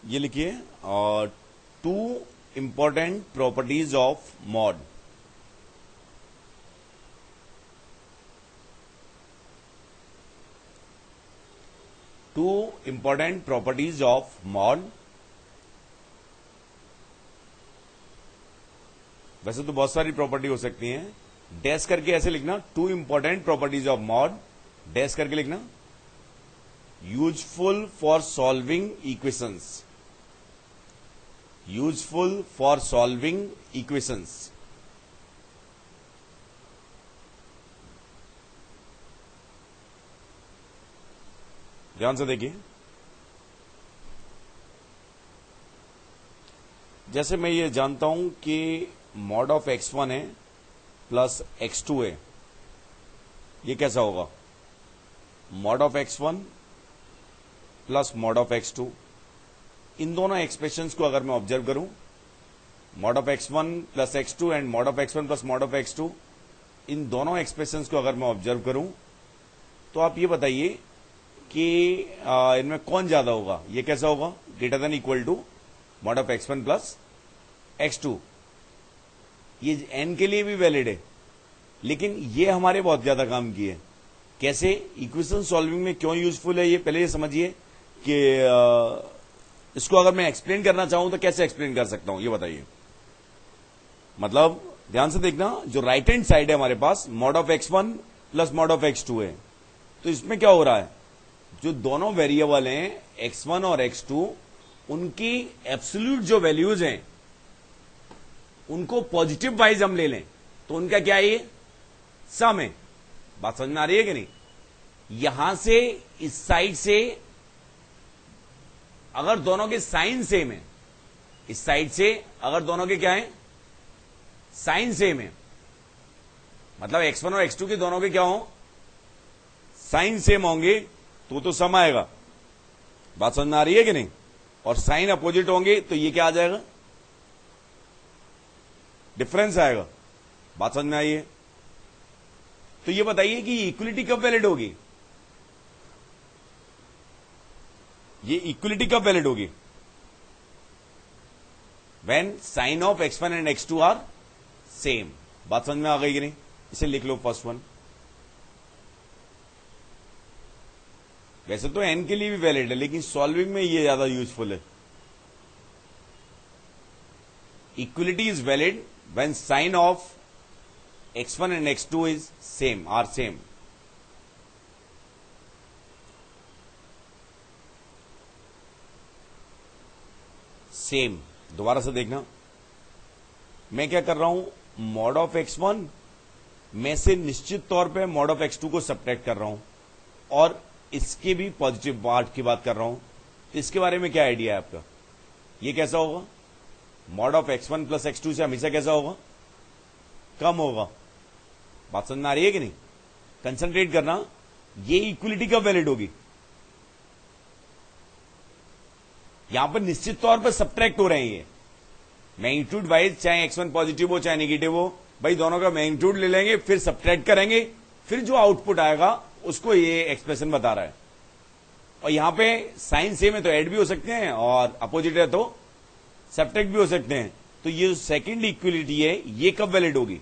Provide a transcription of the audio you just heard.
ये लिखिए two important properties of mod. Two important properties of mod. वैसे तो बहुत सारी प्रॉपर्टी हो सकती हैं, डैश करके ऐसे लिखना, two important properties of mod, dash करके लिखना, useful for solving equations, useful for solving equations. ध्यान से देखिए, जैसे मैं ये जानता हूं कि मॉड ऑफ x1 है प्लस x2 है, ये कैसा होगा? Mod of x1 plus mod of x2, इन दोनों एक्सप्रेशंस को अगर मैं ऑब्जर्व करूं, mod of x1 plus x2 and mod of x1 plus mod of x2, इन दोनों एक्सप्रेशंस को अगर मैं ऑब्जर्व करूं, तो आप ये बताइए कि इनमें कौन ज्यादा होगा? ये कैसा होगा? Greater than equal to mod of x1 plus x2। ये n के लिए भी वैलिड है, लेकिन ये हमारे बहुत ज्यादा काम की है। कैसे? इक्वेशन सॉल्विंग में क्यों यूजफुल है, ये पहले ये समझिए कि इसको अगर मैं एक्सप्लेन करना चाहूं तो कैसे एक्सप्लेन कर सकता हूं, ये बताइए। मतलब ध्यान से देखना, जो राइट हैंड साइड है हमारे पास, mod of x1 plus mod of x2 है, तो इसमें क्या हो रहा है? जो दोनों वेरिएबल हैं x1 और x2, उनकी एब्सोल्यूट जो वैल्यूज हैं उनको पॉजिटिव वाइज हम ले लें तो उनका क्या है? ये सम है। बात समझ में आ रही है कि नहीं? यहां से इस साइड से अगर दोनों के साइन सेम है, इस साइड से अगर दोनों के क्या है? साइन सेम है, मतलब x1 और x2 के दोनों के क्या हो? साइन सेम होंगे तो सम आएगा। बात समझ में आ रही है कि नहीं? और साइन अपोजिट होंगे तो ये क्या आ जाएगा? डिफरेंस आएगा। बात समझ में आई है? तो ये बताइए कि इक्वलिटी कब वैलिड होगी? ये इक्वलिटी कब वैलिड होगी? When sign of x1 and x2 are same. बात समझ में आ गई कि नहीं? इसे लिख लो फर्स्ट वन। वैसे तो n के लिए भी वैलिड है, लेकिन सॉल्विंग में ये ज्यादा यूजफुल है। Equality is valid when sign of x1 and x2 is same, are same. Same. दोबारा से देखना, मैं क्या कर रहा हूं? मॉड ऑफ x1 में से निश्चित तौर पे मॉड ऑफ x2 को सब्ट्रैक्ट कर रहा हूं और इसके भी पॉजिटिव पार्ट की बात कर रहा हूं। तो इसके बारे में क्या आइडिया है आपका? ये कैसा होगा? Mod of x1 plus x2 से हमेशा कैसा होगा? कम होगा। बात समझ में आ रही है कि नहीं? कंसंट्रेट करना, ये इक्वलिटी कब वैलिड होगी? यहां पर निश्चित तौर पर सब्ट्रैक्ट हो रहे हैं ये मैग्नीट्यूड वाइज, चाहे x1 पॉजिटिव हो चाहे नेगेटिव हो, भाई दोनों का मैग्नीट्यूड ले लेंगे, फिर सब्ट्रैक्ट करेंगे, फिर जो आउटपुट आएगा उसको ये एक्सप्रेशन बता रहा है। और यहां पे साइन सेम है तो ऐड भी हो सकते हैं और अपोजिट है तो सब्ट्रैक्ट भी हो सकते हैं। तो ये जो सेकंड इक्वलिटी है ये कब वैलिड होगी?